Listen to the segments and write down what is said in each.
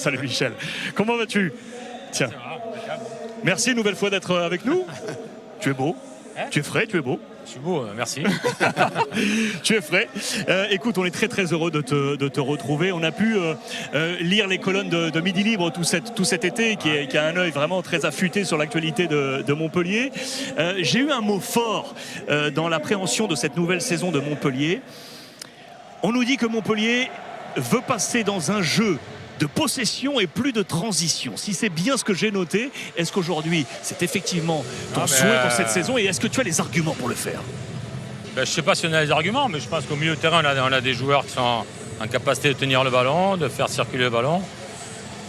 Salut Michel, comment vas-tu? Tiens, merci une nouvelle fois d'être avec nous. Tu es beau, tu es frais, tu es beau. Je suis beau, merci. Tu es frais. Écoute, on est très heureux de te retrouver. On a pu lire les colonnes de Midi Libre tout cet été, qui a un œil vraiment très affûté sur l'actualité de Montpellier. J'ai eu un mot fort dans l'appréhension de cette nouvelle saison de Montpellier. On nous dit que Montpellier veut passer dans un jeu de possession et plus de transition. Si c'est bien ce que j'ai noté, est-ce qu'aujourd'hui c'est effectivement ton souhait pour cette saison et est-ce que tu as les arguments pour le faire? Je ne sais pas si on a les arguments, mais je pense qu'au milieu de terrain, on a des joueurs qui sont en capacité de tenir le ballon, de faire circuler le ballon.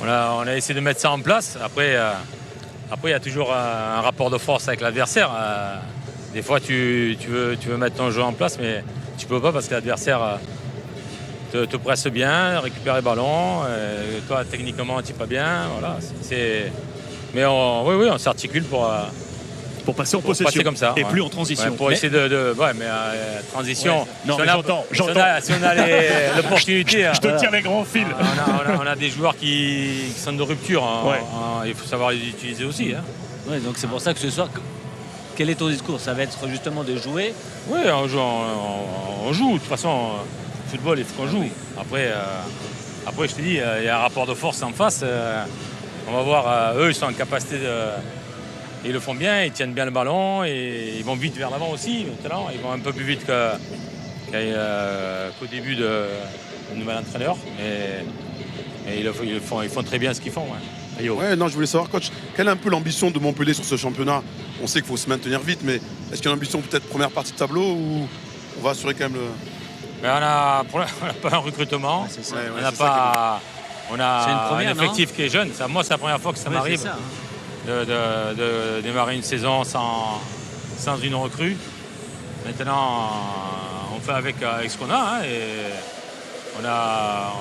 On a essayé de mettre ça en place. Après, il y a toujours un rapport de force avec l'adversaire. Des fois, tu veux mettre ton jeu en place, mais tu ne peux pas parce que l'adversaire te presse bien, récupère les ballons. Toi, techniquement, tu n'es pas bien. Voilà, mais on s'articule pour passer en possession. Passer comme ça, et plus en transition. Pour essayer transition. Non, si, mais j'entends. Si on a l'opportunité. Je te tire les grands fils. On a des joueurs qui sont de rupture. Il faut savoir les utiliser aussi. Ouais, donc c'est pour ça que ce soir, quel est ton discours? Ça va être justement de jouer? Oui, on joue. De toute façon, le football, il faut qu'on joue. Après, je te dis, il y a un rapport de force en face. On va voir, eux, ils sont en capacité de. Ils le font bien, ils tiennent bien le ballon et ils vont vite vers l'avant aussi. Maintenant, ils vont un peu plus vite qu'au début du nouvel entraîneur. Mais ils font très bien ce qu'ils font. Ouais, non, je voulais savoir, coach, quelle est un peu l'ambition de Montpellier sur ce championnat? On sait qu'il faut se maintenir vite, mais est-ce qu'il y a une ambition peut-être première partie de tableau ou on va assurer quand même le... Mais on n'a pas un recrutement. On a un effectif qui est jeune. Moi, c'est la première fois que ça m'arrive. De démarrer une saison sans une recrue. Maintenant, on fait avec ce qu'on a. Et on a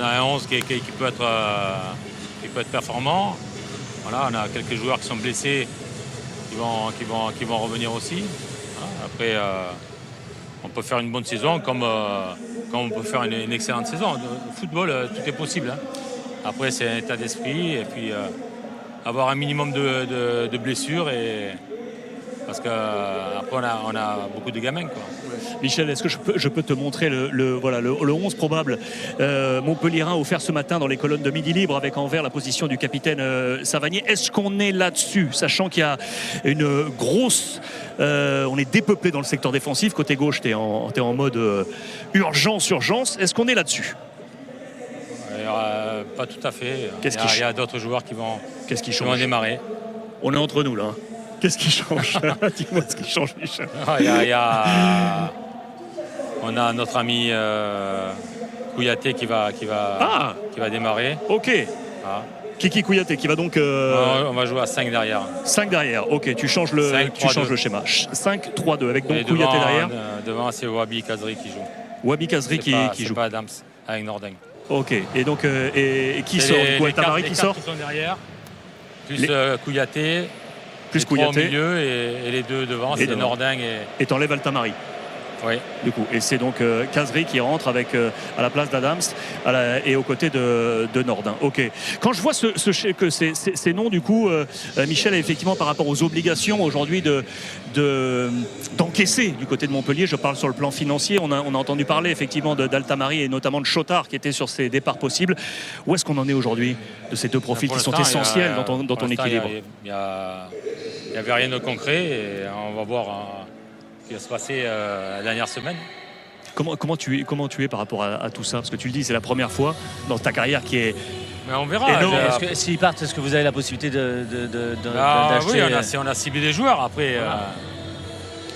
un 11 qui peut être performant. Voilà, on a quelques joueurs qui sont blessés qui vont revenir aussi. Voilà. Après, on peut faire une bonne saison comme on peut faire une excellente saison. Au football, tout est possible. Après, c'est un état d'esprit. Et puis... avoir un minimum de blessures parce qu'après on a beaucoup de gamins quoi. Michel, est-ce que je peux te montrer le 11 probable montpelliérain offert ce matin dans les colonnes de Midi Libre avec en vert la position du capitaine Savanier. Est-ce qu'on est là-dessus, sachant qu'il y a une grosse on est dépeuplé dans le secteur défensif, côté gauche t'es en mode urgence. Est-ce qu'on est là-dessus? Pas tout à fait. Il y a d'autres joueurs qui vont démarrer. On est entre nous là. Qu'est-ce qui change? Dis-moi ce qui change, Michel. On a notre ami Kouyaté qui va démarrer. Ok. Kiki Kouyaté qui va donc... On va jouer à 5 derrière. 5 derrière, ok, tu changes le schéma. 5-3-2 avec donc Kouyaté derrière. Devant, c'est Wabi Kazri qui joue. Wabi Kazri qui joue. C'est pas Adams, avec Nordeng. Ok, et donc et qui sort? Tamari qui sort? Qui sont derrière, plus Kouyaté, plus Kouyaté au milieu et les deux devant, c'est Nordeng et t'enlèves Altamari. Oui. Du coup, et c'est donc Kazri qui rentre avec à la place d'Adams et aux côtés de Nordin. Ok. Quand je vois que ces noms, du coup, Michel, effectivement, par rapport aux obligations aujourd'hui d'encaisser du côté de Montpellier, je parle sur le plan financier. On a entendu parler effectivement d'Altamari et notamment de Chotard qui était sur ses départs possibles. Où est-ce qu'on en est aujourd'hui de ces deux profils qui sont essentiels dans ton équilibre? Il n'y avait rien de concret et on va voir. Qui va se passer la dernière semaine. Comment tu es par rapport à tout ça? Parce que tu le dis, c'est la première fois dans ta carrière qui est... Mais on verra. S'ils partent, est-ce que vous avez la possibilité Oui, d'acheter? on a ciblé des joueurs. Après,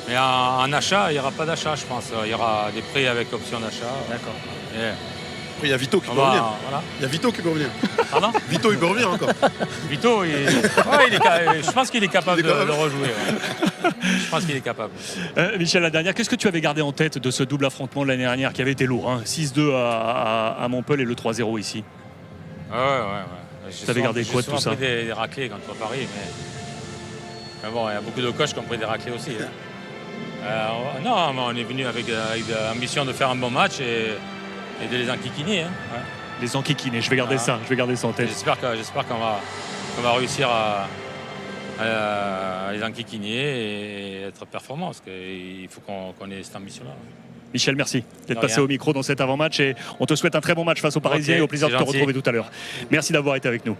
mais en achat, il n'y aura pas d'achat, je pense. Il y aura des prêts avec option d'achat. D'accord. Après, il y a Vito qui peut revenir. Voilà. Il y a Vito qui peut revenir. Pardon? Vito, il peut revenir encore. Vito, je pense qu'il est capable de rejouer. Ouais. Je pense qu'il est capable. Michel, la dernière, qu'est-ce que tu avais gardé en tête de ce double affrontement de l'année dernière qui avait été lourd, 6-2 à Montpellier et le 3-0 ici? Ouais. Tu avais gardé quoi de tout ça? J'ai pris des raclés contre Paris, mais bon, il y a beaucoup de coachs qui ont pris des raclés aussi. Non, on est venu avec l'ambition de faire un bon match et de les enquiquiner. Les enquiquinés, je vais garder ça en tête. J'espère qu'on va réussir à les enquiquiner et être performants, parce qu'il faut qu'on ait cette ambition-là. Michel, merci d'être passé au micro dans cet avant-match et on te souhaite un très bon match face aux Parisiens et au plaisir de te retrouver tout à l'heure. Merci d'avoir été avec nous.